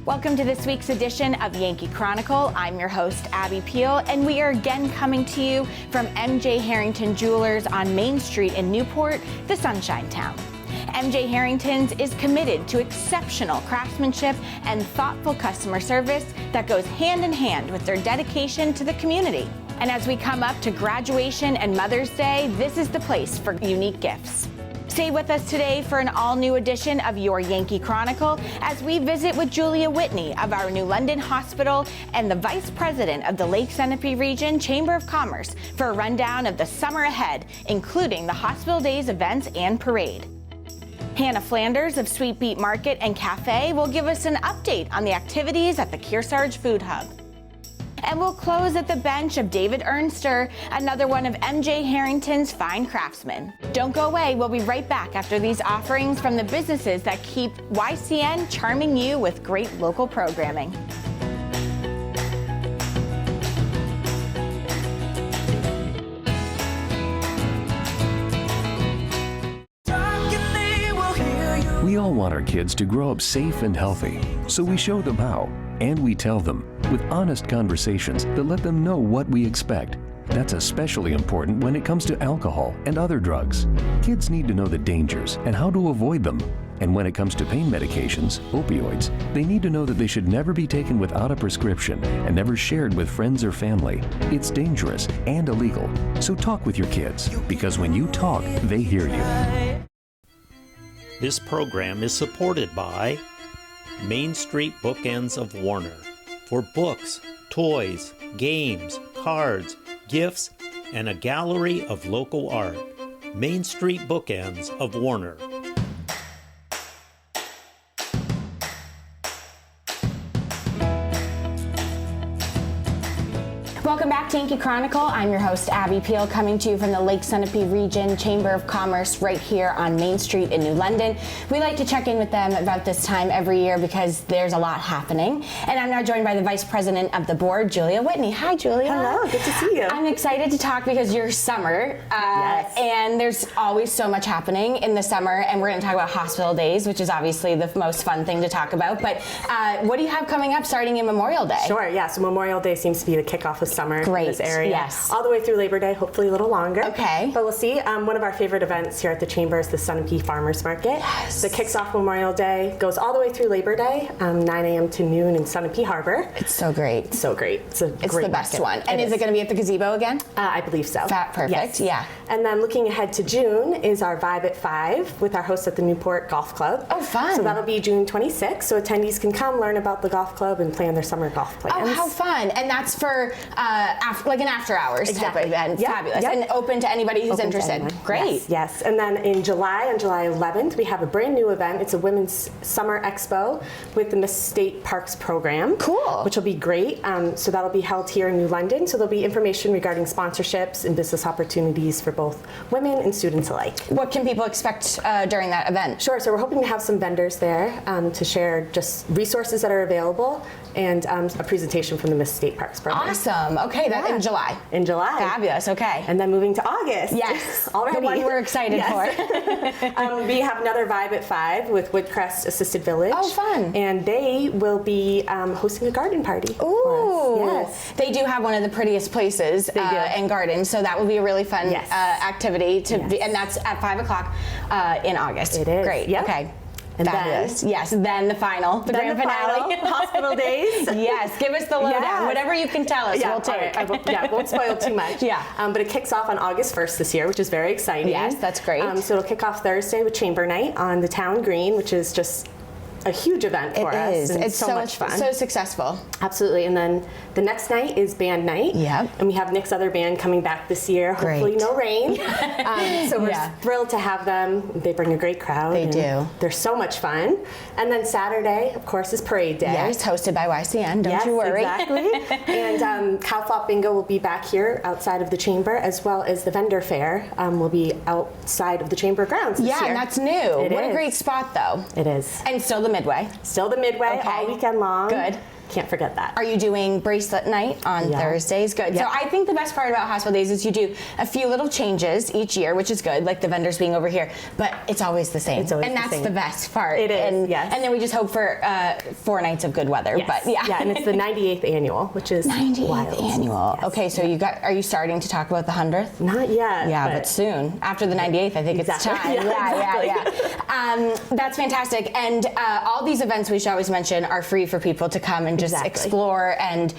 Welcome to this week's edition of Yankee Chronicle. I'm your host, Abby Peel, and we are again coming to you from MJ Harrington Jewelers on Main Street in Newport, the Sunshine Town. MJ Harrington's is committed to exceptional craftsmanship and thoughtful customer service that goes hand in hand with their dedication to the community. And as we come up to graduation and Mother's Day, this is the place for unique gifts. Stay with us today for an all-new edition of your Yankee Chronicle as we visit with Julia Whitney of our New London Hospital and the Vice President of the Lake Sunapee Region Chamber of Commerce for a rundown of the summer ahead, including the Hospital Days events and parade. Hanna Flanders of Sweet Beet Market and Cafe will give us an update on the activities at the Kearsarge Food Hub. And we'll close at the bench of David Ernster, another one of MJ Harrington's fine craftsmen. Don't go away. We'll be right back after these offerings from the businesses that keep YCN charming you with great local programming. We all want our kids to grow up safe and healthy, so we show them how, and we tell them with honest conversations that let them know what we expect. That's especially important when it comes to alcohol and other drugs. Kids need to know the dangers and how to avoid them. And when it comes to pain medications, opioids, they need to know that they should never be taken without a prescription and never shared with friends or family. It's dangerous and illegal. So talk with your kids, because when you talk, they hear you. This program is supported by Main Street Bookends of Warner for books, toys, games, cards, gifts, and a gallery of local art. Main Street Bookends of Warner. Welcome back to Yankee Chronicle. I'm your host, Abby Peel, coming to you from the Lake Sunapee Region Chamber of Commerce right here on Main Street in New London. We like to check in with them about this time every year because there's a lot happening. And I'm now joined by the Vice President of the Board, Julia Whitney. Hi, Julia. Hello, good to see you. I'm excited to talk because you're summer, yes. And there's always so much happening in the summer, and we're going to talk about Hospital Days, which is obviously the most fun thing to talk about. But what do you have coming up starting in Memorial Day? Sure, yeah, so Memorial Day seems to be the kickoff of summer in this area. Yes. All the way through Labor Day, hopefully a little longer. Okay. But we'll see. One of our favorite events here at the Chamber is the Sunapee Farmers Market. Yes. That kicks off Memorial Day, goes all the way through Labor Day, 9 a.m. to noon in Sunapee Harbor. It's so great. It's so great. It's the best one. And is it going to be at the gazebo again? I believe so. Perfect, yes. Yeah. And then looking ahead to June is our Vibe at 5 with our hosts at the Newport Golf Club. Oh, fun. So that'll be June 26th, so attendees can come learn about the golf club and plan their summer golf plans. Oh, how fun. And that's for like an after hours type of event. Yep. Fabulous. Yep. And open to anybody who's Open to interested. anyone. Great. Yes. And then in July, on July 11th, we have a brand new event. It's a Women's Summer Expo with the Miss State Parks program. Cool. Which will be great. So that'll be held here in New London. So there'll be information regarding sponsorships and business opportunities for both women and students alike. What can people expect during that event? Sure. So we're hoping to have some vendors there to share just resources that are available and a presentation from the Miss State Parks program. Awesome. Okay, that's in July. In July. Fabulous. Okay. And then moving to August. Yes. Already. The one we're excited for. We have another Vibe at 5 with Woodcrest Assisted Village. Oh, fun. And they will be hosting a garden party. Ooh. Yes. They do have one of the prettiest places and gardens, so that will be a really fun activity to be, and that's at 5 o'clock in August. It is. Great. Yep. Okay. And Fabulous. Then the final, the grand finale. Hospital Days. Yes, give us the lowdown. Yes. Whatever you can tell us, we'll take. I won't spoil too much. But it kicks off on August 1st this year, which is very exciting. Yes, that's great. So it'll kick off Thursday with Chamber Night on the Town Green, which is just a huge event for us. It is. And it's so much fun. So successful. Absolutely. And then the next night is band night. Yep. And we have Nick's other band coming back this year. Great. Hopefully no rain. So we're thrilled to have them. They bring a great crowd. They do. They're so much fun. And then Saturday, of course, is Parade Day. Yes, hosted by YCN. Don't you worry. Exactly. And Cow Flop Bingo will be back here outside of the Chamber, as well as the vendor fair will be outside of the Chamber grounds this year. And that's new. What a great spot, though. It is. And still the Midway. Still the Midway all weekend long. Good. can't forget that. Are you doing bracelet night on Thursdays? Good. So I think the best part about Hospital Days is you do a few little changes each year, which is good, like the vendors being over here, but it's always the same. It's always and the that's same. the best part. It is, and, yes. And then we just hope for 4 nights of good weather. Yes. But yeah. Yeah, and it's the 98th annual, which is 98th wild. annual. Yes. Okay, so are you starting to talk about the 100th? Not yet. Yeah, but soon. After the 98th, I think Exactly. it's time. Yeah. That's fantastic. And all these events we should always mention are free for people to come and just explore, and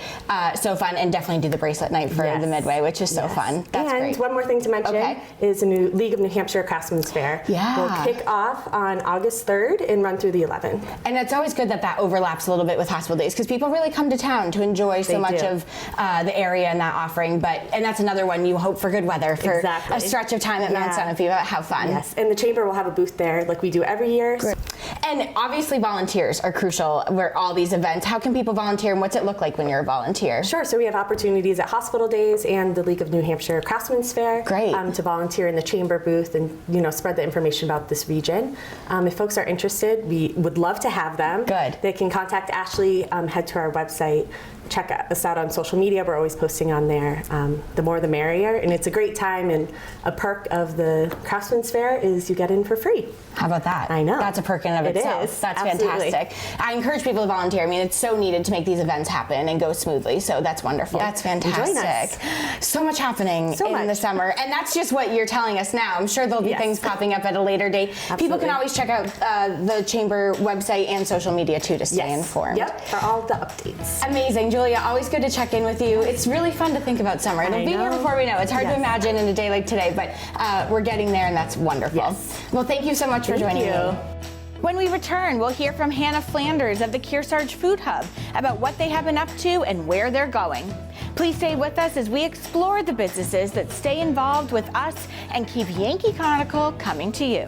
so fun, and definitely do the bracelet night for the Midway, which is so fun. That's and great. one more thing to mention is a new League of New Hampshire Craftsmen's Fair. Yeah. Will kick off on August 3rd and run through the 11th. And it's always good that overlaps a little bit with Hospital Days, because people really come to town to enjoy so much of the area and that offering. And that's another one, you hope for good weather for a stretch of time at Mount Sunapee. How fun. Yes, and the Chamber will have a booth there like we do every year. Great. And obviously volunteers are crucial where all these events. How can people volunteer, and what's it look like when you're a volunteer? Sure, so we have opportunities at Hospital Days and the League of New Hampshire Craftsmen's Fair. Great. To volunteer in the Chamber booth and spread the information about this region. If folks are interested, we would love to have them. Good. They can contact Ashley, head to our website, check us out on social media. We're always posting on there. The more the merrier, and it's a great time, and a perk of the Craftsman's Fair is you get in for free. How about that? I know. That's a perk in and of itself. Is. That's Absolutely. fantastic. I encourage people to volunteer. I mean, it's so needed to make these events happen and go smoothly, so that's wonderful. That's fantastic. Join us. So much happening in the summer, and that's just what you're telling us now. I'm sure there'll be things popping up at a later date. Absolutely. People can always check out the Chamber website and social media too to stay informed. Yep, for all the updates. Amazing, Julia. Always good to check in with you. It's really fun to think about summer. It'll be here before we know. It's hard to imagine in a day like today, but we're getting there, and that's wonderful. Yes. Well, thank you so much for joining me. When we return, we'll hear from Hanna Flanders of the Kearsarge Food Hub about what they have been up to and where they're going. Please stay with us as we explore the businesses that stay involved with us and keep Yankee Chronicle coming to you.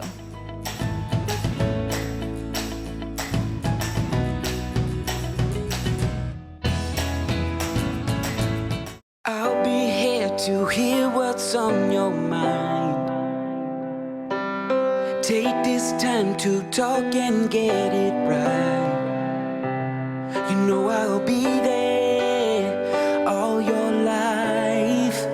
I'll be here to hear what's on your mind. Take this time to talk and get it right. You know I'll be there all your life.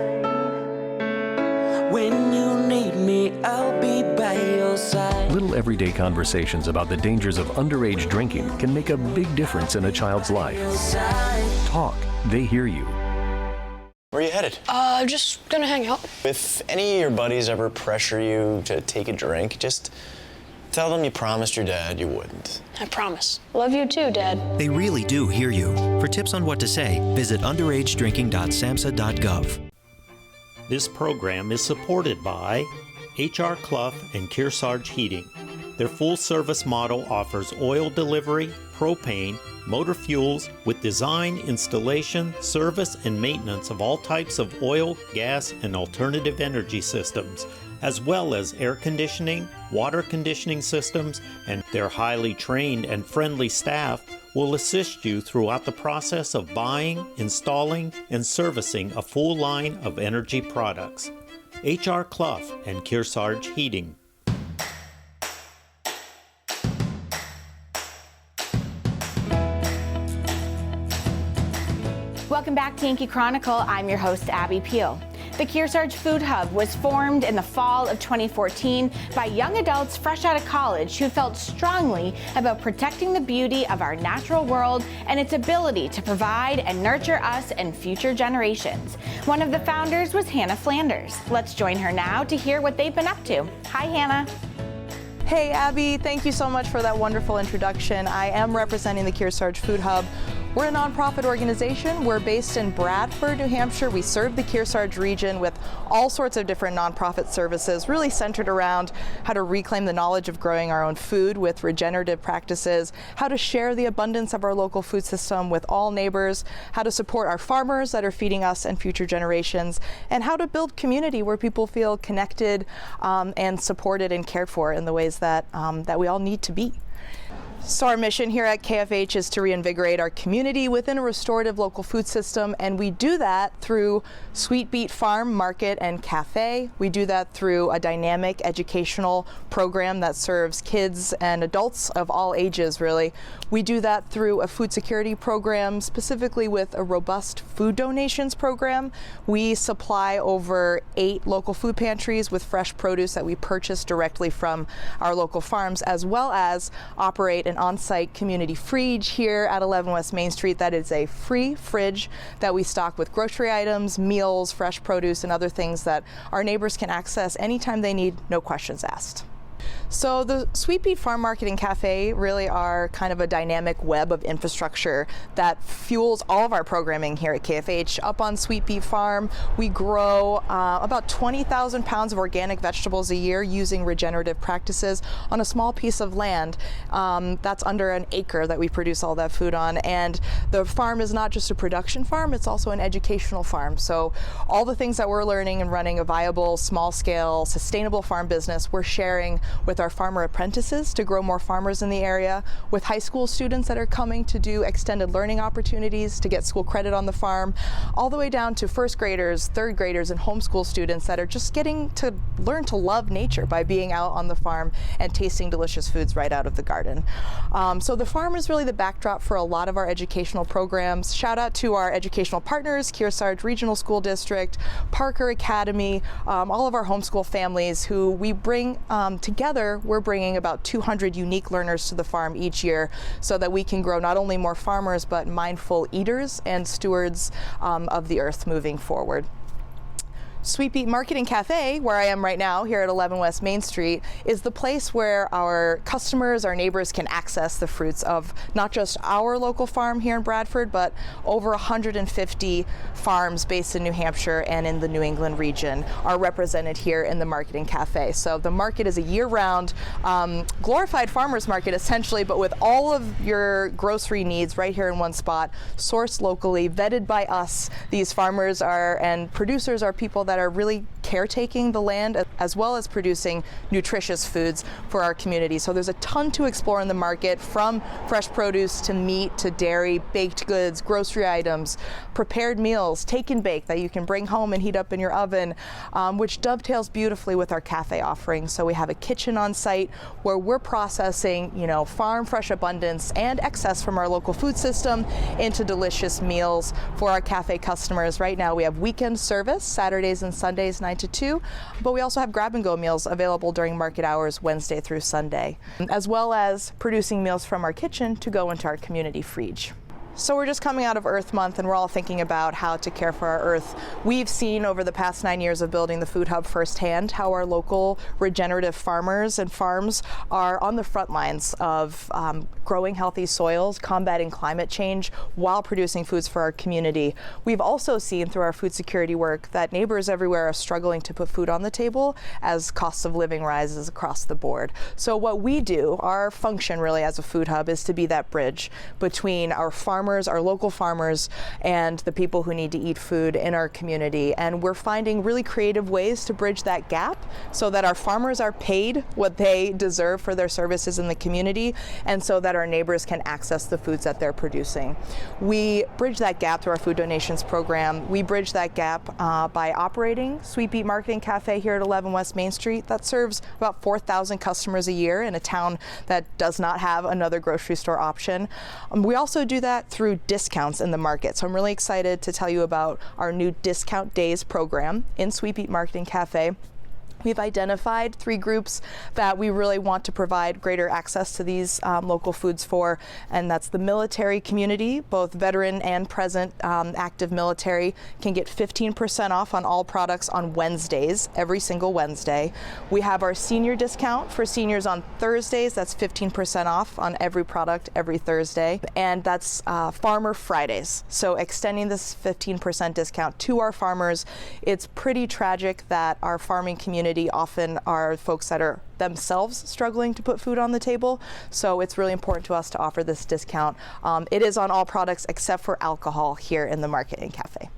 When you need me, I'll be by your side. Little everyday conversations about the dangers of underage drinking can make a big difference in a child's life. Talk, they hear you. Where are you headed? Just gonna hang out. If any of your buddies ever pressure you to take a drink, just tell them you promised your dad you wouldn't. I promise. Love you too, Dad. They really do hear you. For tips on what to say, visit underagedrinking.samhsa.gov. This program is supported by H.R. Clough and Kearsarge Heating. Their full-service model offers oil delivery, propane, motor fuels with design, installation, service, and maintenance of all types of oil, gas, and alternative energy systems, as well as air conditioning, water conditioning systems, and their highly trained and friendly staff will assist you throughout the process of buying, installing, and servicing a full line of energy products. H.R. Clough and Kearsarge Heating. Welcome back to Yankee Chronicle. I'm your host, Abby Peel. The Kearsarge Food Hub was formed in the fall of 2014 by young adults fresh out of college who felt strongly about protecting the beauty of our natural world and its ability to provide and nurture us and future generations. One of the founders was Hanna Flanders. Let's join her now to hear what they've been up to. Hi, Hanna. Hey, Abby, thank you so much for that wonderful introduction. I am representing the Kearsarge Food Hub. We're a nonprofit organization. We're based in Bradford, New Hampshire. We serve the Kearsarge region with all sorts of different nonprofit services, really centered around how to reclaim the knowledge of growing our own food with regenerative practices, how to share the abundance of our local food system with all neighbors, how to support our farmers that are feeding us and future generations, and how to build community where people feel connected and supported and cared for in the ways that we all need to be. So our mission here at KFH is to reinvigorate our community within a restorative local food system, and we do that through Sweet Beet Farm Market and Cafe. We do that through a dynamic educational program that serves kids and adults of all ages, really. We do that through a food security program, specifically with a robust food donations program. We supply over 8 local food pantries with fresh produce that we purchase directly from our local farms, as well as operate an on-site community fridge here at 11 West Main Street. That is a free fridge that we stock with grocery items, meals, fresh produce, and other things that our neighbors can access anytime they need, no questions asked. So the Sweet Beet Farm Market and Cafe really are kind of a dynamic web of infrastructure that fuels all of our programming here at KFH. Up on Sweet Beet Farm, we grow about 20,000 pounds of organic vegetables a year using regenerative practices on a small piece of land. That's under an acre that we produce all that food on. And the farm is not just a production farm, it's also an educational farm. So all the things that we're learning and running a viable, small-scale, sustainable farm business, we're sharing with our farmer apprentices to grow more farmers in the area, with high school students that are coming to do extended learning opportunities to get school credit on the farm, all the way down to first graders, third graders, and homeschool students that are just getting to learn to love nature by being out on the farm and tasting delicious foods right out of the garden. So the farm is really the backdrop for a lot of our educational programs. Shout out to our educational partners, Kearsarge Regional School District, Parker Academy, all of our homeschool families who we bring together. We're bringing about 200 unique learners to the farm each year so that we can grow not only more farmers, but mindful eaters and stewards of the earth moving forward. Sweet Beet Market and Cafe, where I am right now here at 11 West Main Street, is the place where our customers, our neighbors can access the fruits of not just our local farm here in Bradford, but over 150 farms based in New Hampshire and in the New England region are represented here in the Market and Cafe. So the market is a year-round glorified farmers market essentially, but with all of your grocery needs right here in one spot, sourced locally, vetted by us. These farmers are and producers are people that are really caretaking the land as well as producing nutritious foods for our community. So there's a ton to explore in the market, from fresh produce to meat to dairy, baked goods, grocery items, prepared meals, take and bake that you can bring home and heat up in your oven, which dovetails beautifully with our cafe offering. So we have a kitchen on site where we're processing, farm fresh abundance and excess from our local food system into delicious meals for our cafe customers. Right now we have weekend service, Saturdays and Sundays 9 to 2, but we also have grab-and-go meals available during market hours Wednesday through Sunday, as well as producing meals from our kitchen to go into our community fridge. So we're just coming out of Earth Month and we're all thinking about how to care for our earth. We've seen over the past 9 years of building the Food Hub firsthand how our local regenerative farmers and farms are on the front lines of growing healthy soils, combating climate change while producing foods for our community. We've also seen through our food security work that neighbors everywhere are struggling to put food on the table as costs of living rises across the board. So what we do, our function really as a Food Hub, is to be that bridge between our farmers, our local farmers, and the people who need to eat food in our community. And we're finding really creative ways to bridge that gap so that our farmers are paid what they deserve for their services in the community, and so that our neighbors can access the foods that they're producing. We bridge that gap through our food donations program. We bridge that gap by operating Sweet Beet Market and Cafe here at 11 West Main Street. That serves about 4,000 customers a year in a town that does not have another grocery store option. We also do that through discounts in the market. So I'm really excited to tell you about our new Discount Days program in Sweet Beet Market and Cafe. We've identified 3 groups that we really want to provide greater access to these local foods for, and that's the military community. Both veteran and present active military can get 15% off on all products on Wednesdays, every single Wednesday. We have our senior discount for seniors on Thursdays. That's 15% off on every product every Thursday, and that's Farmer Fridays. So extending this 15% discount to our farmers. It's pretty tragic that our farming community often are folks that are themselves struggling to put food on the table. So it's really important to us to offer this discount. It is on all products except for alcohol here in the Market and Cafe.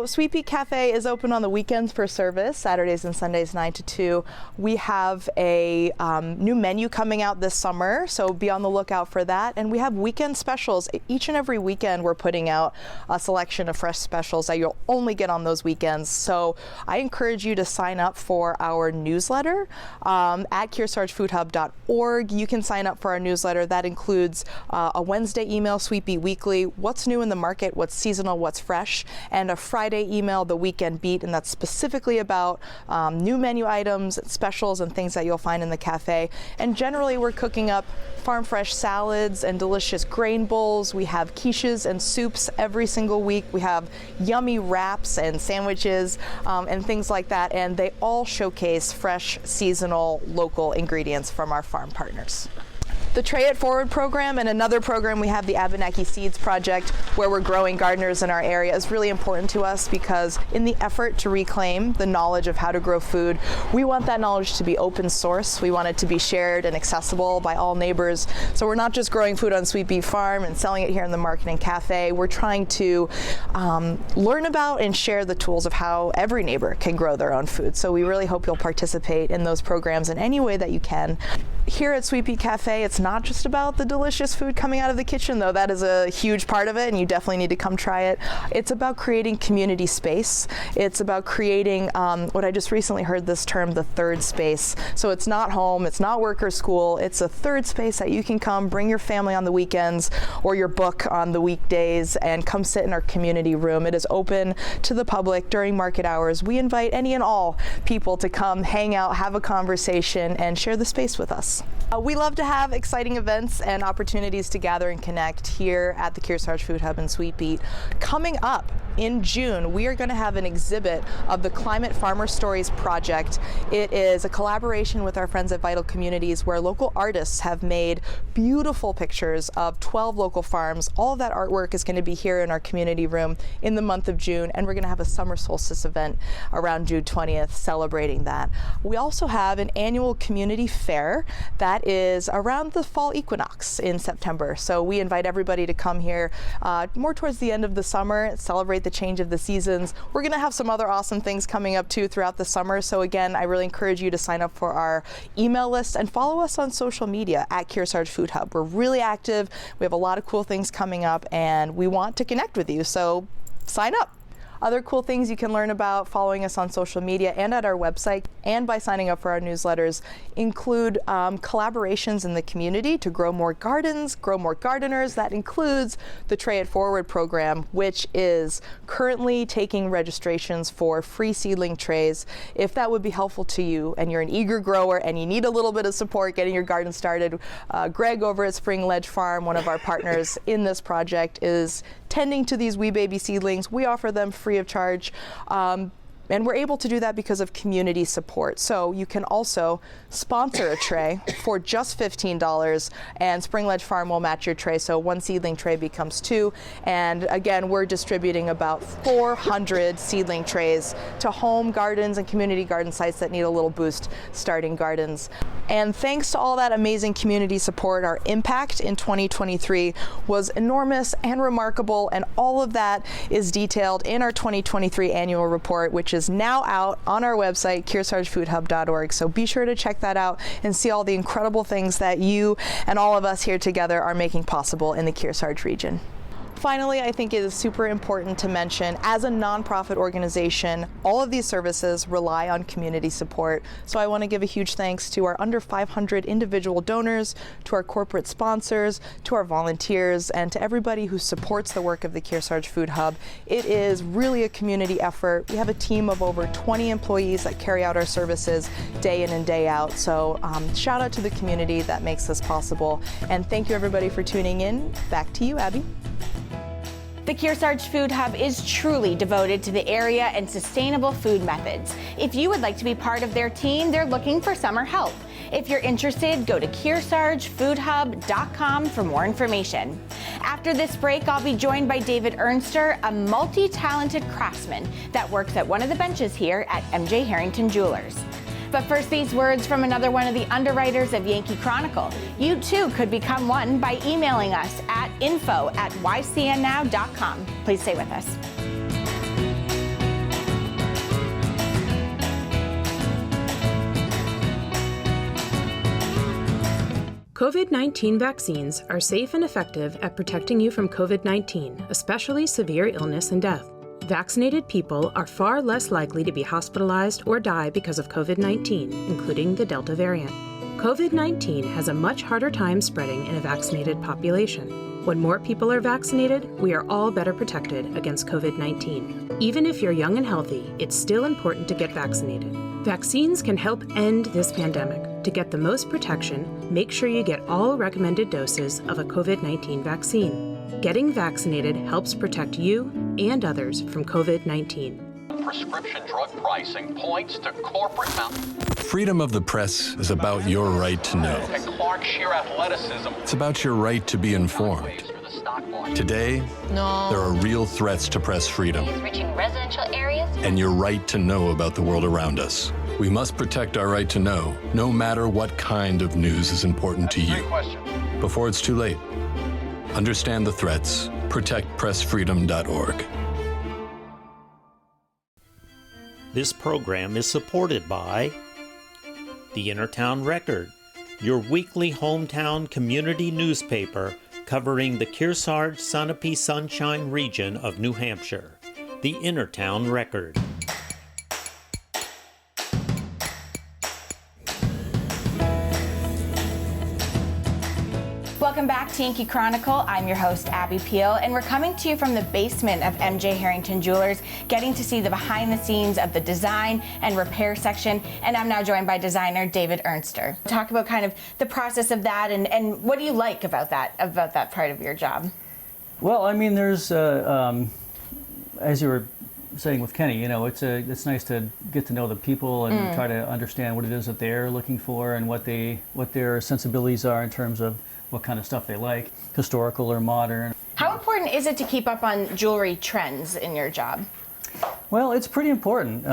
Sweet Beet Cafe is open on the weekends for service, Saturdays and Sundays 9 to 2. We have a new menu coming out this summer, so be on the lookout for that. And we have weekend specials. Each and every weekend we're putting out a selection of fresh specials that you'll only get on those weekends. So I encourage you to sign up for our newsletter at KearsargeFoodHub.org. You can sign up for our newsletter. That includes a Wednesday email, Sweet Beet Weekly, what's new in the market, what's seasonal, what's fresh, and a Friday email, the Weekend Beet, and that's specifically about new menu items, specials, and things that you'll find in the cafe. And generally, we're cooking up farm fresh salads and delicious grain bowls. We have quiches and soups every single week. We have yummy wraps and sandwiches and things like that. And they all showcase fresh, seasonal, local ingredients from our farm partners. The Tray It Forward program and another program we have, the Abenaki Seeds Project, where we're growing gardeners in our area, is really important to us because in the effort to reclaim the knowledge of how to grow food, we want that knowledge to be open source. We want it to be shared and accessible by all neighbors. So we're not just growing food on Sweet Beet Farm and selling it here in the market and cafe. We're trying to learn about and share the tools of how every neighbor can grow their own food. So we really hope you'll participate in those programs in any way that you can. Here at Sweet Beet Cafe, it's not just about the delicious food coming out of the kitchen, though that is a huge part of it, and you definitely need to come try it. It's about creating community space. It's about creating what I just recently heard this term, the third space. So it's not home, it's not work or school, it's a third space that you can come, bring your family on the weekends or your book on the weekdays and come sit in our community room. It is open to the public during market hours. We invite any and all people to come hang out, have a conversation, and share the space with us. We love to have exciting events and opportunities to gather and connect here at the Kearsarge Food Hub in Sweet Beet. Coming up in June, we are going to have an exhibit of the Climate Farmer Stories Project. It is a collaboration with our friends at Vital Communities where local artists have made beautiful pictures of 12 local farms. All of that artwork is going to be here in our community room in the month of June, and we're going to have a summer solstice event around June 20th celebrating that. We also have an annual community fair that is around the fall equinox in September. So we invite everybody to come here more towards the end of the summer, celebrate the change of the seasons. We're going to have some other awesome things coming up too throughout the summer. So again, I really encourage you to sign up for our email list and follow us on social media at Kearsarge Food Hub. We're really active. We have a lot of cool things coming up and we want to connect with you. So sign up. Other cool things you can learn about following us on social media and at our website and by signing up for our newsletters include collaborations in the community to grow more gardens, grow more gardeners. That includes the Tray It Forward program, which is currently taking registrations for free seedling trays. If that would be helpful to you and you're an eager grower and you need a little bit of support getting your garden started, Greg over at Spring Ledge Farm, one of our partners in this project, is tending to these wee baby seedlings. We offer them free of charge. And we're able to do that because of community support. So you can also sponsor a tray for just $15 and Spring Ledge Farm will match your tray. So one seedling tray becomes two. And again, we're distributing about 400 seedling trays to home gardens and community garden sites that need a little boost starting gardens. And thanks to all that amazing community support, our impact in 2023 was enormous and remarkable. And all of that is detailed in our 2023 annual report, which is now out on our website, KearsargeFoodHub.org. So be sure to check that out and see all the incredible things that you and all of us here together are making possible in the Kearsarge region. Finally, I think it is super important to mention, as a nonprofit organization, all of these services rely on community support. So I want to give a huge thanks to our under 500 individual donors, to our corporate sponsors, to our volunteers, and to everybody who supports the work of the Kearsarge Food Hub. It is really a community effort. We have a team of over 20 employees that carry out our services day in and day out. So shout out to the community that makes this possible. And thank you everybody for tuning in. Back to you, Abby. The Kearsarge Food Hub is truly devoted to the area and sustainable food methods. If you would like to be part of their team, they're looking for summer help. If you're interested, go to KearsargeFoodHub.com for more information. After this break, I'll be joined by David Ernster, a multi-talented craftsman that works at one of the benches here at MJ Harrington Jewelers. But first, these words from another one of the underwriters of Yankee Chronicle. You too could become one by emailing us at info@ycnnow.com. Please stay with us. COVID-19 vaccines are safe and effective at protecting you from COVID-19, especially severe illness and death. Vaccinated people are far less likely to be hospitalized or die because of COVID-19, including the Delta variant. COVID-19 has a much harder time spreading in a vaccinated population. When more people are vaccinated, we are all better protected against COVID-19. Even if you're young and healthy, it's still important to get vaccinated. Vaccines can help end this pandemic. To get the most protection, make sure you get all recommended doses of a COVID-19 vaccine. Getting vaccinated helps protect you and others from COVID-19. Prescription drug pricing points to corporate Freedom of the press is about your right to know. It's about your right to be informed. Today, there are real threats to press freedom reaching residential areas and your right to know about the world around us. We must protect our right to know, no matter what kind of news is important to you. Before it's too late, understand the threats. ProtectPressFreedom.org. This program is supported by the Innertown Record, your weekly hometown community newspaper covering the Kearsarge Sunapee Sunshine Region of New Hampshire. The Innertown Record. Welcome back to Yankee Chronicle. I'm your host, Abby Peel, and we're coming to you from the basement of MJ Harrington Jewelers, getting to see the behind the scenes of the design and repair section, and I'm now joined by designer David Ernster. Talk about kind of the process of that, and what do you like about that part of your job? Well, I mean, there's, as you were saying with Kenny, you know, it's nice to get to know the people and try to understand what it is that they're looking for and what their sensibilities are in terms of what kind of stuff they like, historical or modern. How important is it to keep up on jewelry trends in your job? Well, it's pretty important,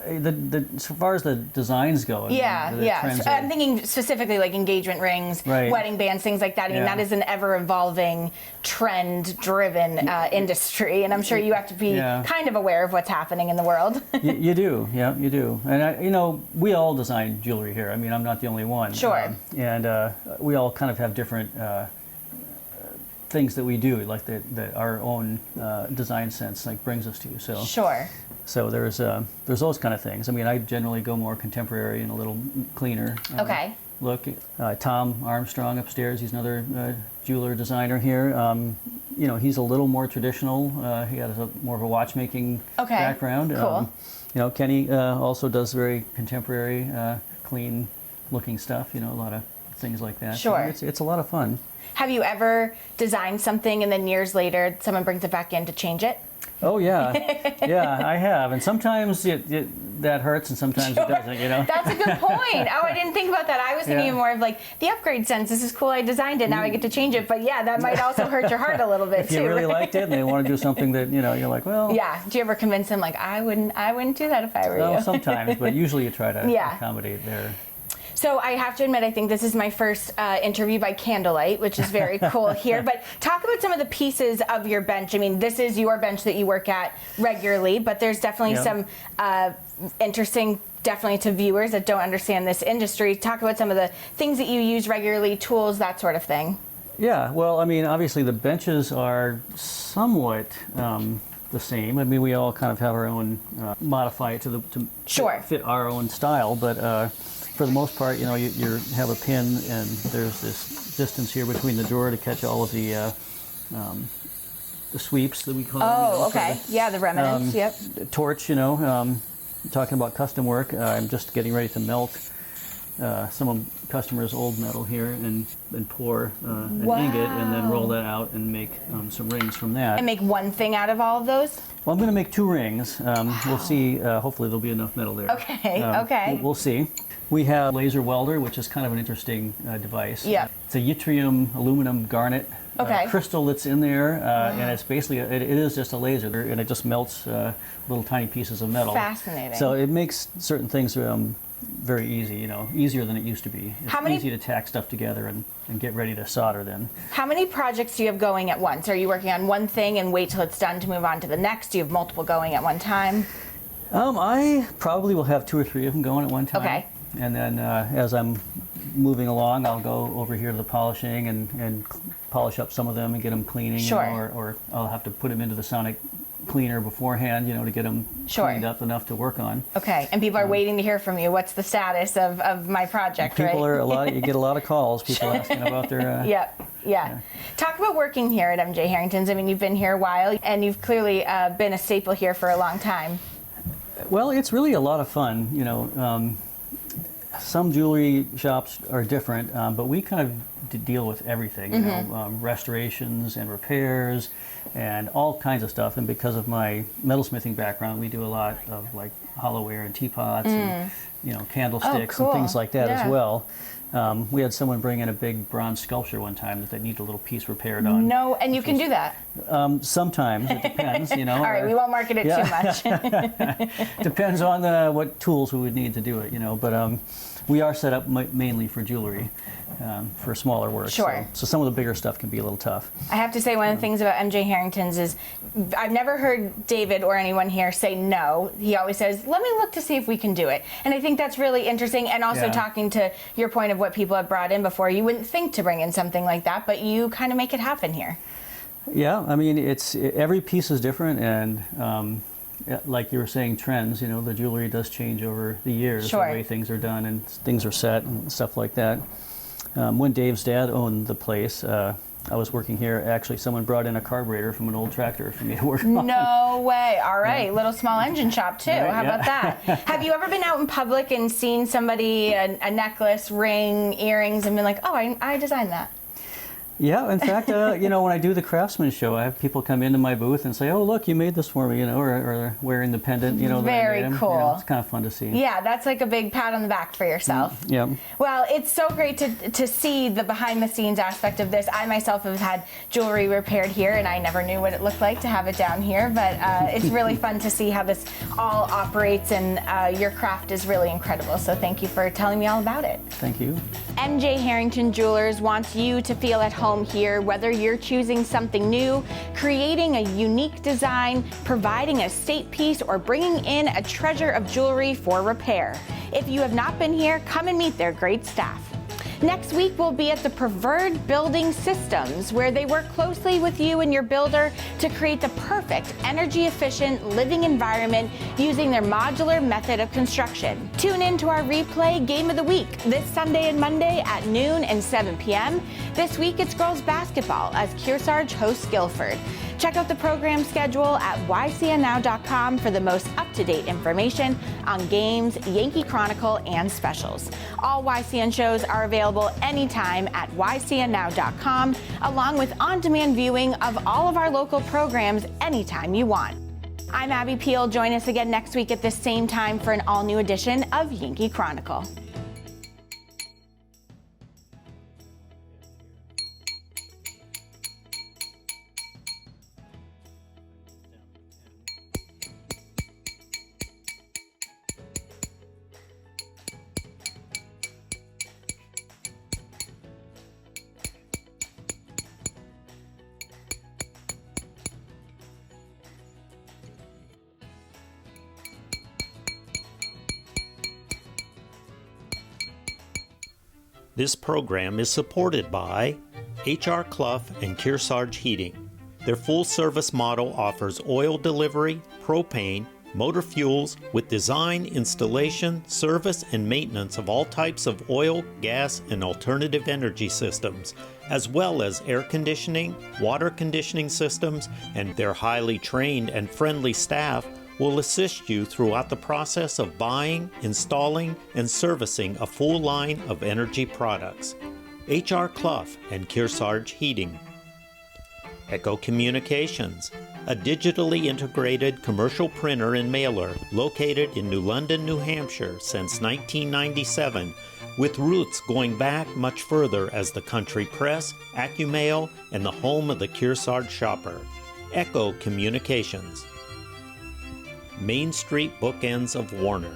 as far as the designs go. Yeah. So I'm thinking specifically like engagement rings, wedding bands, things like that. I mean, that is an ever-evolving, trend-driven industry, and I'm sure you have to be kind of aware of what's happening in the world. You do, yeah, you do. And we all design jewelry here. I mean, I'm not the only one. Sure. We all kind of have different things that we do, like that our own design sense like brings us to. So sure. So there's those kind of things. I mean, I generally go more contemporary and a little cleaner look. Tom Armstrong upstairs, he's another jeweler designer here. He's a little more traditional. He has more of a watchmaking background. Cool. Kenny also does very contemporary, clean looking stuff. A lot of things like that. Sure. So it's a lot of fun. Have you ever designed something and then years later someone brings it back in to change it? Oh yeah, yeah, I have, and sometimes that hurts, and sometimes it doesn't. That's a good point. Oh, I didn't think about that. I was thinking more of like the upgrade sense. This is cool. I designed it. Now I get to change it. But yeah, that might also hurt your heart a little bit if you really liked it, and they want to do something that you're like, well. Yeah. Do you ever convince them like I wouldn't do that if I were you? Sometimes, but usually you try to accommodate there. So I have to admit, I think this is my first interview by candlelight, which is very cool here. But talk about some of the pieces of your bench. I mean, this is your bench that you work at regularly, but there's definitely some interesting, definitely to viewers that don't understand this industry. Talk about some of the things that you use regularly, tools, that sort of thing. Yeah, well, I mean, obviously the benches are somewhat the same. I mean, we all kind of have our own, modify it to fit our own style, but for the most part, you have a pin, and there's this distance here between the drawer to catch all of the sweeps that we call them. Oh, okay. The remnants, yep. Torch, talking about custom work, I'm just getting ready to melt some of customers' old metal here and pour an ingot and then roll that out and make some rings from that. And make one thing out of all of those? Well, I'm going to make 2 rings. We'll see. Hopefully there'll be enough metal there. Okay. We'll see. We have laser welder, which is kind of an interesting device. Yeah. It's a yttrium aluminum garnet crystal that's in there, and it's basically, it is just a laser, and it just melts little tiny pieces of metal. Fascinating. So it makes certain things very easy, easier than it used to be. It's easy to tack stuff together and get ready to solder then. How many projects do you have going at once? Are you working on one thing and wait till it's done to move on to the next? Do you have multiple going at one time? I probably will have 2 or 3 of them going at one time. Okay. And then as I'm moving along, I'll go over here to the polishing and polish up some of them and get them cleaning. Sure. You know, or I'll have to put them into the sonic cleaner beforehand, to get them cleaned up enough to work on. Okay, and people are waiting to hear from you. What's the status of my project, right? You get a lot of calls, people asking about their... Yeah. Talk about working here at MJ Harrington's. I mean, you've been here a while, and you've clearly been a staple here for a long time. Well, it's really a lot of fun, some jewelry shops are different, but we kind of deal with everything, restorations and repairs and all kinds of stuff. And because of my metalsmithing background, we do a lot of like hollowware and teapots and candlesticks and things like that as well. We had someone bring in a big bronze sculpture one time that needed a little piece repaired on. No, and you can do that? Sometimes, it depends, All right, we won't market it too much. Depends on what tools we would need to do it, but we are set up mainly for jewelry, for smaller work. Sure. So some of the bigger stuff can be a little tough. I have to say, one of the things about MJ Harrington's is I've never heard David or anyone here say no. He always says, let me look to see if we can do it. And I think that's really interesting. And also talking to your point of what people have brought in before, you wouldn't think to bring in something like that, but you kind of make it happen here. Yeah, I mean, every piece is different, and like you were saying, trends, the jewelry does change over the years, the way things are done and things are set and stuff like that. When Dave's dad owned the place, I was working here. Actually, someone brought in a carburetor from an old tractor for me to work on. No way. All right. Little small engine shop, too. Right, How about that? Have you ever been out in public and seen somebody, a necklace, ring, earrings, and been like, oh, I designed that? Yeah, in fact, when I do the craftsman show, I have people come into my booth and say, "Oh, look, you made this for me," or wearing the pendant, Very cool. It's kind of fun to see. Yeah, that's like a big pat on the back for yourself. Yeah. Well, it's so great to see the behind-the-scenes aspect of this. I myself have had jewelry repaired here, and I never knew what it looked like to have it down here, but it's really fun to see how this all operates, and your craft is really incredible. So thank you for telling me all about it. Thank you. MJ Harrington Jewelers wants you to feel at home here, whether you're choosing something new, creating a unique design, providing a state piece, or bringing in a treasure of jewelry for repair. If you have not been here, come and meet their great staff. Next week, we'll be at the Preferred Building Systems, where they work closely with you and your builder to create the perfect energy-efficient living environment using their modular method of construction. Tune in to our replay Game of the Week this Sunday and Monday at noon and 7 p.m. This week, it's girls basketball as Kearsarge hosts Guilford. Check out the program schedule at ycnnow.com for the most up-to-date information on games, Yankee Chronicle, and specials. All YCN shows are available anytime at ycnnow.com, along with on-demand viewing of all of our local programs anytime you want. I'm Abby Peel. Join us again next week at this same time for an all-new edition of Yankee Chronicle. This program is supported by H.R. Clough and Kearsarge Heating. Their full-service model offers oil delivery, propane, motor fuels with design, installation, service, and maintenance of all types of oil, gas, and alternative energy systems, as well as air conditioning, water conditioning systems, and their highly trained and friendly staff will assist you throughout the process of buying, installing, and servicing a full line of energy products. H.R. Clough and Kearsarge Heating. Echo Communications, a digitally integrated commercial printer and mailer located in New London, New Hampshire since 1997, with roots going back much further as the country press, AccuMail, and the home of the Kearsarge shopper. Echo Communications. Main Street Bookends of Warner,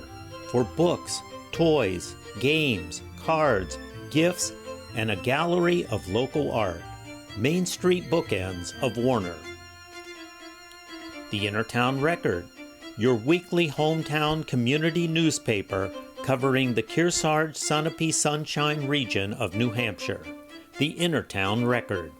for books, toys, games, cards, gifts, and a gallery of local art. Main Street Bookends of Warner. The Innertown Record, your weekly hometown community newspaper covering the Kearsarge Sunapee Sunshine Region of New Hampshire, the Innertown Record.